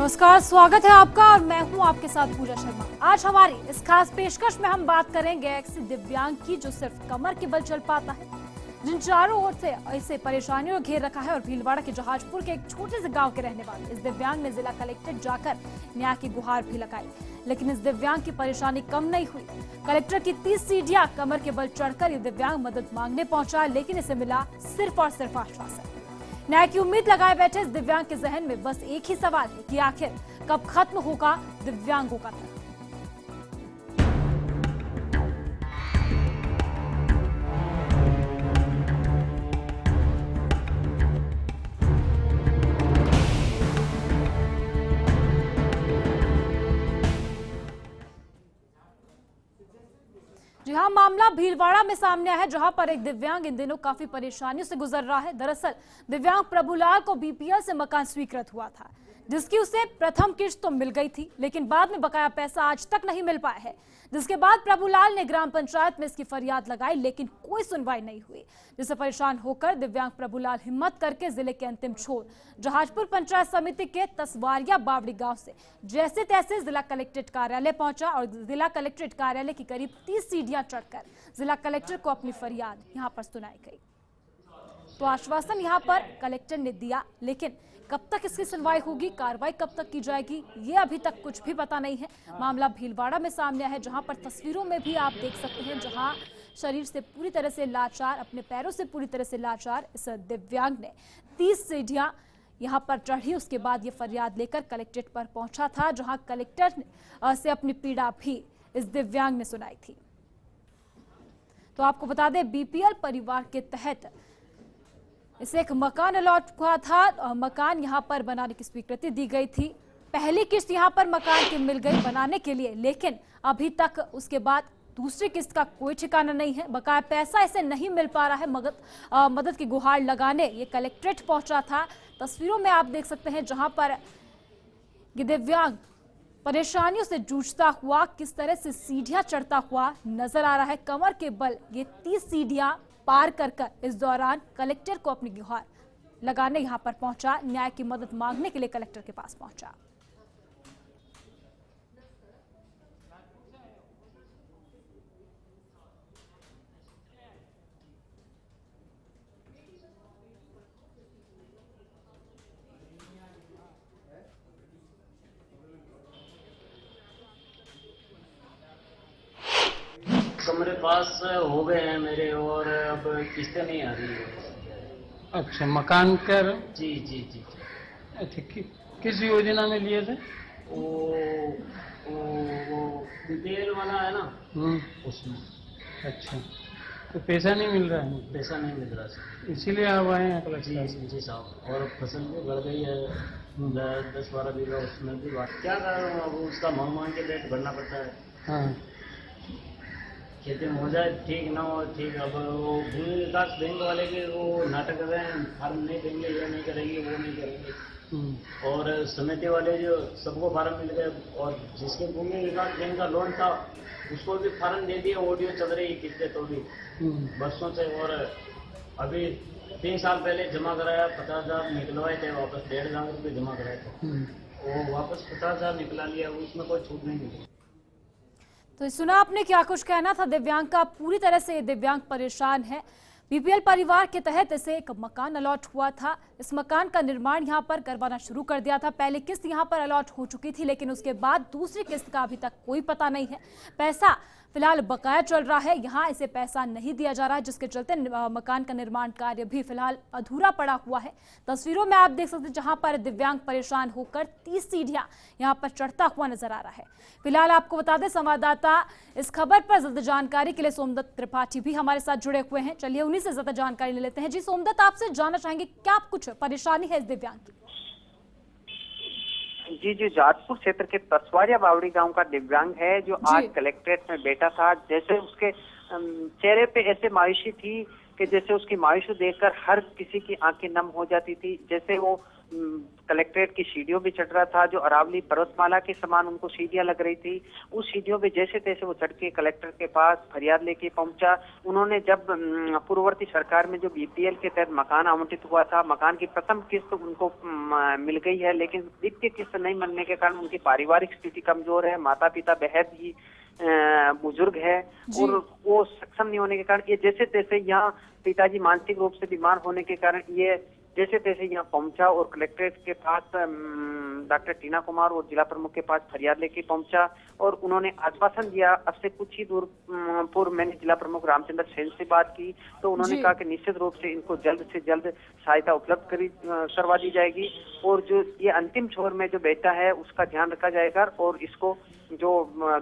नमस्कार, स्वागत है आपका और मैं हूं आपके साथ पूजा शर्मा। आज हमारी इस खास पेशकश में हम बात करेंगे ऐसे दिव्यांग की जो सिर्फ कमर के बल चल पाता है, जिन चारों ओर से ऐसे परेशानियों घेर रखा है और भीलवाड़ा के जहाजपुर के एक छोटे से गांव के रहने वाले इस दिव्यांग ने जिला कलेक्ट्रेट जाकर न्याय की गुहार भी लगाई, लेकिन इस दिव्यांग की परेशानी कम नहीं हुई। कलेक्टर की 30 सीढ़ियां कमर के बल चढ़कर ये दिव्यांग मदद मांगने पहुंचा, लेकिन इसे मिला सिर्फ और सिर्फ आश्वासन। न्याय की उम्मीद लगाए बैठे इस दिव्यांग के जहन में बस एक ही सवाल है कि आखिर कब खत्म होगा दिव्यांगों का दर्द। जी हाँ, मामला भीलवाड़ा में सामने आया है, जहां पर एक दिव्यांग इन दिनों काफी परेशानियों से गुजर रहा है। दरअसल दिव्यांग प्रभुलाल को बीपीएल से मकान स्वीकृत हुआ था, जिसकी उसे प्रथम किश्त तो मिल गई थी, लेकिन बाद में बकाया पैसा आज तक नहीं मिल पाया है। जिसके बाद प्रभुलाल ने ग्राम पंचायत में इसकी फरियाद लगाई, लेकिन कोई सुनवाई नहीं हुई, जिससे परेशान होकर दिव्यांग प्रभुलाल हिम्मत करके जिले के अंतिम छोर जहाजपुर पंचायत समिति के तसवारिया बावड़ी गांव से जैसे तैसे जिला कलेक्ट्रेट कार्यालय पहुंचा और जिला कलेक्ट्रेट कार्यालय की करीब 30 सीढ़ियां चढ़कर जिला कलेक्टर को अपनी फरियाद यहां पर सुनाई गई। तो आश्वासन यहां पर कलेक्टर ने दिया, लेकिन कब तक इसकी सुनवाई होगी, कार्रवाई कब तक की जाएगी, ये अभी तक कुछ भी पता नहीं है। मामला भीलवाड़ा में सामने आया है, जहां पर तस्वीरों में भी आप देख सकते हैं, जहां शरीर से पूरी तरह से लाचार, अपने पैरों से पूरी तरह से लाचार इस दिव्यांग ने 30 सीढ़ियां यहां पर चढ़ी। उसके बाद ये फरियाद लेकर कलेक्ट्रेट पर पहुंचा था, जहां कलेक्टर से अपनी पीड़ा भी इस दिव्यांग ने सुनाई थी। तो आपको बता दें, बीपीएल परिवार के तहत इसे एक मकान अलॉट हुआ था। मकान यहां पर बनाने की स्वीकृति दी गई थी। पहली किस्त यहां पर मकान की मिल गई बनाने के लिए, लेकिन अभी तक उसके बाद दूसरी किस्त का कोई ठिकाना नहीं है। बकाया पैसा इसे नहीं मिल पा रहा है। मदद की गुहार लगाने ये कलेक्ट्रेट पहुंचा था। तस्वीरों में आप देख सकते हैं, जहां पर ये दिव्यांग परेशानियों से जूझता हुआ किस तरह से सीढ़ियां चढ़ता हुआ नजर आ रहा है। कमर के बल ये 30 सीढ़ियां पार कर इस दौरान कलेक्टर को अपनी गुहार लगाने यहां पर पहुंचा, न्याय की मदद मांगने के लिए कलेक्टर के पास पहुंचा। कमरे पास हो गए हैं मेरे, और अब किस्तें नहीं आ रही है। अच्छा, मकान कर जी जी जी। अच्छा, किस योजना में लिए थे? वो बीपीएल वाला है ना, उसमें। अच्छा, तो पैसा नहीं मिल रहा है? पैसा नहीं मिल रहा सर, इसीलिए आप आए हैं कलेक्टर? जी साहब। और फसल भी बढ़ गई है 10-12 बीघा, उसमें भी बात क्या करूँ, अब उसका मांग के रेट भरना पड़ता है। हाँ, खेती में हो जाए ठीक, ना हो ठीक। अब वो भूमि विकास बैंक वाले के वो नाटक कर रहे हैं, फार्म नहीं देंगे, ये नहीं करेंगे, वो नहीं करेंगे। और समिति वाले जो सबको फार्म मिल गए, और जिसके भूमि विकास बैंक का लोन था उसको भी फार्म दे दिए। ऑडियो चल रही किस्तें तो भी बरसों से। और अभी 3 साल पहले जमा कराया, 50,000 निकलवाए थे वापस, 1.5 लाख रुपये जमा कराए थे, वो वापस 50,000 निकला लिया, उसमें कोई छूट नहीं मिली। तो सुना आपने क्या कुछ कहना था दिव्यांग का। पूरी तरह से दिव्यांग परेशान है। बीपीएल परिवार के तहत इसे एक मकान अलॉट हुआ था। इस मकान का निर्माण यहां पर करवाना शुरू कर दिया था। पहली किस्त यहां पर अलॉट हो चुकी थी, लेकिन उसके बाद दूसरी किस्त का अभी तक कोई पता नहीं है। पैसा फिलहाल बकाया चल रहा है, यहाँ इसे पैसा नहीं दिया जा रहा है, जिसके चलते मकान का निर्माण कार्य भी फिलहाल अधूरा पड़ा हुआ है। तस्वीरों में आप देख सकते हैं, जहां पर दिव्यांग परेशान होकर 30 सीढ़ियां यहां पर चढ़ता हुआ नजर आ रहा है। फिलहाल आपको बता दें, संवाददाता इस खबर पर ज्यादा जानकारी के लिए सोमदत्त त्रिपाठी भी हमारे साथ जुड़े हुए हैं। चलिए उन्हीं से ज्यादा जानकारी ले लेते हैं। जी सोमदत्त, आपसे जानना चाहेंगे क्या कुछ परेशानी है इस दिव्यांग की? जी, जहाजपुर क्षेत्र के तसवारिया बावड़ी गांव का दिव्यांग है, जो आज कलेक्ट्रेट में बैठा था। जैसे उसके चेहरे पे ऐसे मायूसी थी कि जैसे उसकी मायूसी देखकर हर किसी की आंखें नम हो जाती थी। जैसे वो कलेक्ट्रेट की सीढ़ियों पे चढ़ रहा था। जो अरावली पर्वतमाला के समान उनको सीढ़ियां लग रही थी, उस सीढ़ियों पे जैसे तैसे वो चढ़ के कलेक्टर के पास फरियाद लेके पहुंचा। उन्होंने जब पूर्ववर्ती सरकार में जो बीपीएल के तहत मकान आवंटित हुआ था, मकान की प्रथम किस्त उनको मिल गई है, लेकिन द्वितीय किस्त नहीं मिलने के कारण उनकी पारिवारिक स्थिति कमजोर है, माता पिता बेहद ही बुजुर्ग है और वो सक्षम नहीं होने के कारण ये जैसे तैसे यहाँ, पिताजी मानसिक रूप से बीमार होने के कारण ये जैसे तैसे यहाँ पहुंचा और कलेक्ट्रेट के पास डॉक्टर टीना कुमार और जिला प्रमुख के पास फरियाद लेके पहुंचा और उन्होंने आश्वासन दिया। अब से कुछ ही दूर पूर्व मैंने जिला प्रमुख रामचंद्र सेन से बात की तो उन्होंने कहा कि निश्चित रूप से इनको जल्द से जल्द सहायता उपलब्ध करवा दी जाएगी और जो ये अंतिम छोर में जो बेटा है उसका ध्यान रखा जाएगा और इसको जो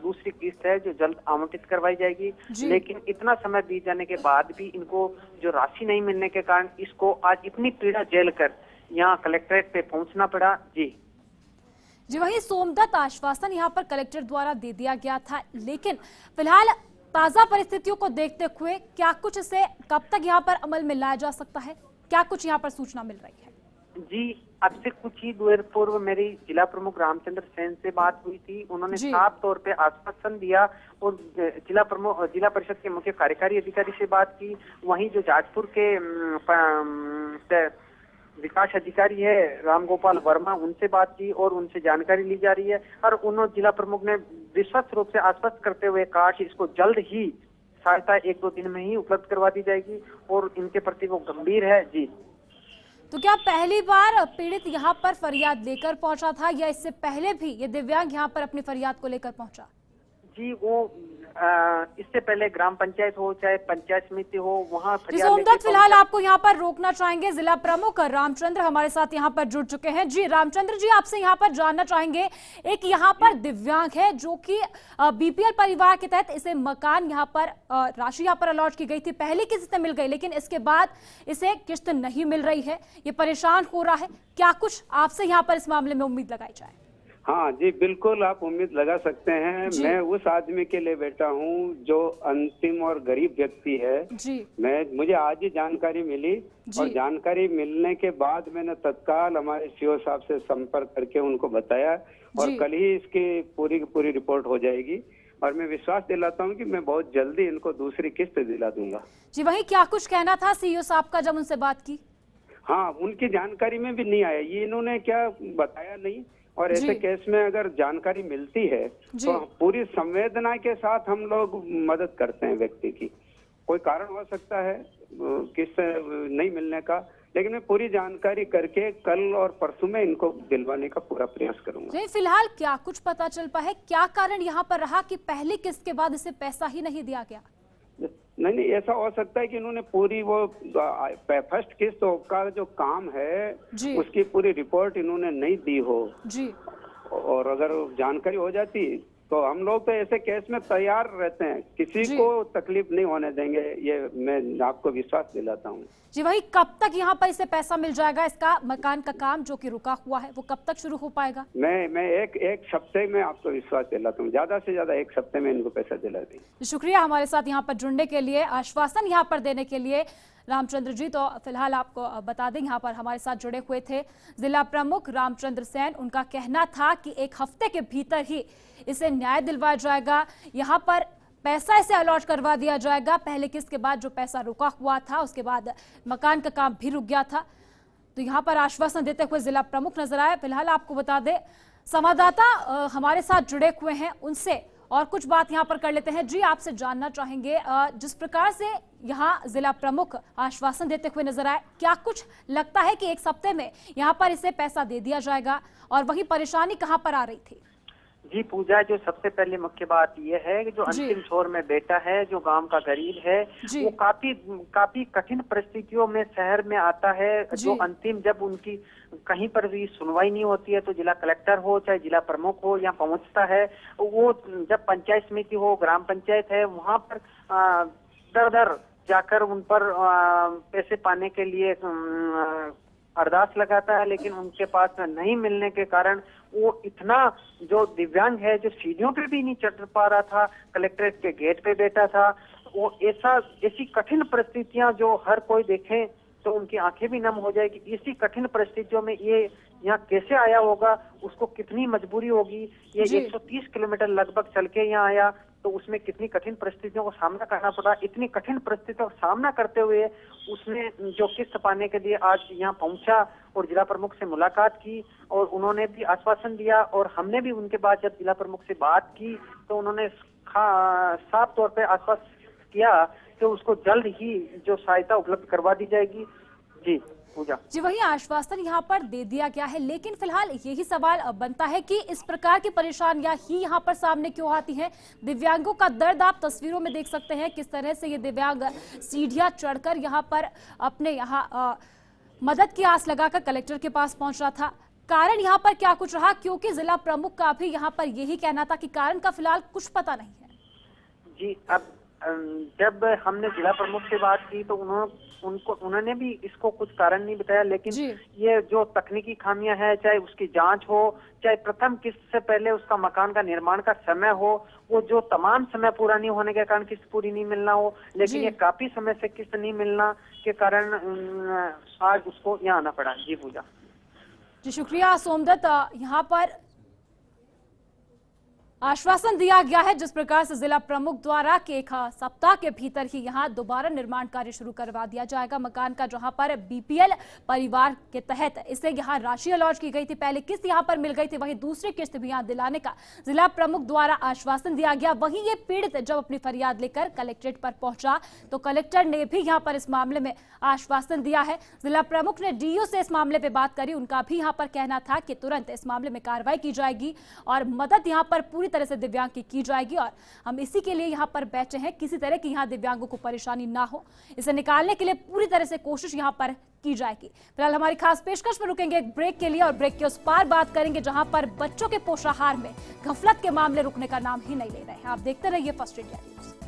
दूसरी किस्त है जो जल्द आवंटित करवाई जाएगी। लेकिन इतना समय बीत जाने के बाद भी इनको जो राशि नहीं मिलने के कारण इसको आज इतनी पीड़ा झेल कर यहाँ कलेक्ट्रेट पे पहुंचना पड़ा। जी वही सोमदत्त आश्वासन यहाँ पर कलेक्टर द्वारा दे दिया गया था, लेकिन फिलहाल ताजा परिस्थितियों को देखते हुए क्या कुछ इसे कब तक यहाँ पर अमल में लाया जा सकता है, क्या कुछ यहाँ पर सूचना मिल रही है? जी, अब से कुछ ही देर पूर्व मेरी जिला प्रमुख रामचंद्र सेन से बात हुई थी। उन्होंने साफ तौर पे आश्वासन दिया और जिला परिषद के मुख्य कार्यकारी अधिकारी से बात की। वहीं जो जाजपुर के विकास अधिकारी है रामगोपाल वर्मा, उनसे बात की और उनसे जानकारी ली जा रही है और उन्होंने जिला प्रमुख ने विश्वस्त रूप से आश्वस्त करते हुए कहा कि इसको जल्द ही सहायता 1-2 दिन में ही उपलब्ध करवा दी जाएगी और इनके प्रति वो गंभीर है। जी, तो क्या पहली बार पीड़ित यहाँ पर फरियाद लेकर पहुंचा था या इससे पहले भी ये दिव्यांग यहाँ पर अपनी फरियाद को लेकर पहुंचा? जी, वो इससे पहले ग्राम पंचायत हो चाहे पंचायत समिति हो वहाँ सोमदत्त फिलहाल आपको यहाँ पर रोकना चाहेंगे। जिला प्रमुख रामचंद्र हमारे साथ यहाँ पर जुड़ चुके हैं। जी रामचंद्र जी, आपसे यहाँ पर जानना चाहेंगे, एक यहाँ पर दिव्यांग है जो कि बीपीएल परिवार के तहत इसे मकान यहाँ पर राशि यहाँ पर अलॉट की गई थी, पहली किस्त मिल गई लेकिन इसके बाद इसे किस्त नहीं मिल रही है, ये परेशान हो रहा है, क्या कुछ आपसे यहाँ पर इस मामले में उम्मीद लगाई जाए? हाँ जी, बिल्कुल आप उम्मीद लगा सकते हैं। मैं उस आदमी के लिए बैठा हूँ जो अंतिम और गरीब व्यक्ति है। मुझे आज ही जानकारी मिली और जानकारी मिलने के बाद मैंने तत्काल हमारे सीओ साहब से संपर्क करके उनको बताया और कल ही इसकी पूरी रिपोर्ट हो जाएगी और मैं विश्वास दिलाता हूँ कि मैं बहुत जल्दी इनको दूसरी किस्त दिला दूंगा। जी, वही क्या कुछ कहना था सीईओ साहब का जब उनसे बात की? हाँ, उनकी जानकारी में भी नहीं आया, ये इन्होंने क्या बताया नहीं और ऐसे केस में अगर जानकारी मिलती है तो पूरी संवेदना के साथ हम लोग मदद करते हैं। व्यक्ति की कोई कारण हो सकता है किस्त नहीं मिलने का, लेकिन मैं पूरी जानकारी करके कल और परसों में इनको दिलवाने का पूरा प्रयास करूंगा। फिलहाल क्या कुछ पता चल पाया है, क्या कारण यहाँ पर रहा कि पहली किस्त के बाद इसे पैसा ही नहीं दिया गया? नहीं, ऐसा हो सकता है कि इन्होंने पूरी वो फर्स्ट किस्त का जो काम है उसकी पूरी रिपोर्ट इन्होंने नहीं दी हो जी। और अगर जानकारी हो जाती तो हम लोग तो ऐसे केस में तैयार रहते हैं, किसी को तकलीफ नहीं होने देंगे, ये मैं आपको विश्वास दिलाता हूँ। जी, वही कब तक यहाँ पर इसे पैसा मिल जाएगा? इसका मकान का काम जो कि रुका हुआ है वो कब तक शुरू हो पाएगा? मैं एक हफ्ते में आपको विश्वास दिलाता हूँ, ज्यादा से ज्यादा 1 हफ्ते में इनको पैसा दिला देंगे। शुक्रिया हमारे साथ यहाँ पर जुड़ने के लिए, आश्वासन यहाँ पर देने के लिए रामचंद्र जी। तो फिलहाल आपको बता दें यहाँ पर हमारे साथ जुड़े हुए थे जिला प्रमुख रामचंद्र सेन। उनका कहना था कि 1 हफ्ते के भीतर ही इसे न्याय दिलवाया जाएगा, यहाँ पर पैसा इसे अलॉट करवा दिया जाएगा। पहले किस्त के बाद जो पैसा रुका हुआ था उसके बाद मकान का काम भी रुक गया था, तो यहाँ पर आश्वासन देते हुए जिला प्रमुख नजर आए। फिलहाल आपको बता दें संवाददाता हमारे साथ जुड़े हुए हैं, उनसे और कुछ बात यहाँ पर कर लेते हैं। जी, आपसे जानना चाहेंगे जिस प्रकार से यहाँ जिला प्रमुख आश्वासन देते हुए नजर आए, क्या कुछ लगता है कि 1 हफ्ते में यहाँ पर इसे पैसा दे दिया जाएगा और वही परेशानी कहाँ पर आ रही थी? जी पूजा, जो सबसे पहले मुख्य बात यह है कि जो अंतिम छोर में बेटा है, जो गांव का गरीब है, वो काफी कठिन परिस्थितियों में शहर में आता है। जो अंतिम जब उनकी कहीं पर भी सुनवाई नहीं होती है तो जिला कलेक्टर हो चाहे जिला प्रमुख हो यहाँ पहुंचता है। वो जब पंचायत समिति हो, ग्राम पंचायत है, वहाँ पर दर जाकर उन पर पैसे पाने के लिए अरदास लगाता है, लेकिन उनके पास नहीं मिलने के कारण वो इतना जो दिव्यांग है जो सीढ़ियों पे भी नहीं चढ़ पा रहा था, कलेक्ट्रेट के गेट पे बैठा था। वो ऐसी कठिन परिस्थितियां जो हर कोई देखे तो उनकी आंखें भी नम हो जाएगी। इसी कठिन परिस्थितियों में ये यहाँ कैसे आया होगा, उसको कितनी मजबूरी होगी। ये 130 किलोमीटर लगभग चल के यहाँ आया, तो उसमें कितनी कठिन परिस्थितियों का सामना करना पड़ा। इतनी कठिन परिस्थितियों का सामना करते हुए उसने जो किस्त पाने के लिए आज यहाँ पहुंचा और जिला प्रमुख से मुलाकात की, और उन्होंने भी आश्वासन दिया, और हमने भी उनके बाद जब जिला प्रमुख से बात की तो उन्होंने साफ तौर पे आश्वस्त किया कि उसको जल्द ही जो सहायता उपलब्ध करवा दी जाएगी। जी पूजा जी, वही आश्वासन यहाँ पर दे दिया गया है, लेकिन फिलहाल यही सवाल बनता है कि इस प्रकार की परेशानियां ही यहाँ पर सामने क्यों आती हैं। दिव्यांगों का दर्द आप तस्वीरों में देख सकते हैं, किस तरह से ये दिव्यांग सीढ़ियां चढ़कर यहाँ पर अपने यहाँ मदद की आस लगाकर कलेक्टर के पास पहुंच रहा था। कारण यहाँ पर क्या कुछ रहा, क्योंकि जिला प्रमुख का भी यहाँ पर यही कहना था कि कारण का फिलहाल कुछ पता नहीं है। जी, अब जब हमने जिला प्रमुख से बात की तो उन्होंने भी इसको कुछ कारण नहीं बताया, लेकिन ये जो तकनीकी खामियां हैं, चाहे उसकी जांच हो, चाहे प्रथम किस्त से पहले उसका मकान का निर्माण का समय हो, वो जो तमाम समय पूरा नहीं होने के कारण किस्त पूरी नहीं मिलना हो, लेकिन ये काफी समय से किस्त नहीं मिलना के कारण आज उसको यहाँ आना पड़ा। जी पूजा जी, शुक्रिया सोमदत्त। यहाँ पर आश्वासन दिया गया है जिस प्रकार से जिला प्रमुख द्वारा कि एक सप्ताह के भीतर ही यहां दोबारा निर्माण कार्य शुरू करवा दिया जाएगा मकान का, जहां पर बीपीएल परिवार के तहत इसे यहां राशि अलॉट की गई थी, पहले किस्त यहां पर मिल गई थी, वहीं दूसरी किस्त भी यहां दिलाने का जिला प्रमुख द्वारा आश्वासन दिया गया। वहीं ये पीड़ित जब अपनी फरियाद लेकर कलेक्ट्रेट पर पहुंचा तो कलेक्टर ने भी यहां पर इस मामले में आश्वासन दिया है। जिला प्रमुख ने डीओ से इस मामले पर बात करी, उनका भी यहां पर कहना था कि तुरंत इस मामले में कार्रवाई की जाएगी और मदद यहां पर पूरी तरह से दिव्यांग की जाएगी, और हम इसी के लिए यहां पर बैठे हैं, किसी तरह की यहां दिव्यांगों को परेशानी ना हो, इसे निकालने के लिए पूरी तरह से कोशिश यहां पर की जाएगी। फिलहाल हमारी खास पेशकश में रुकेंगे एक ब्रेक के लिए, और ब्रेक के उस पार बात करेंगे जहां पर बच्चों के पोषाहार में गफलत के मामले रुकने का नाम ही नहीं ले रहे हैं। आप देखते रहिए फर्स्ट इंडिया न्यूज।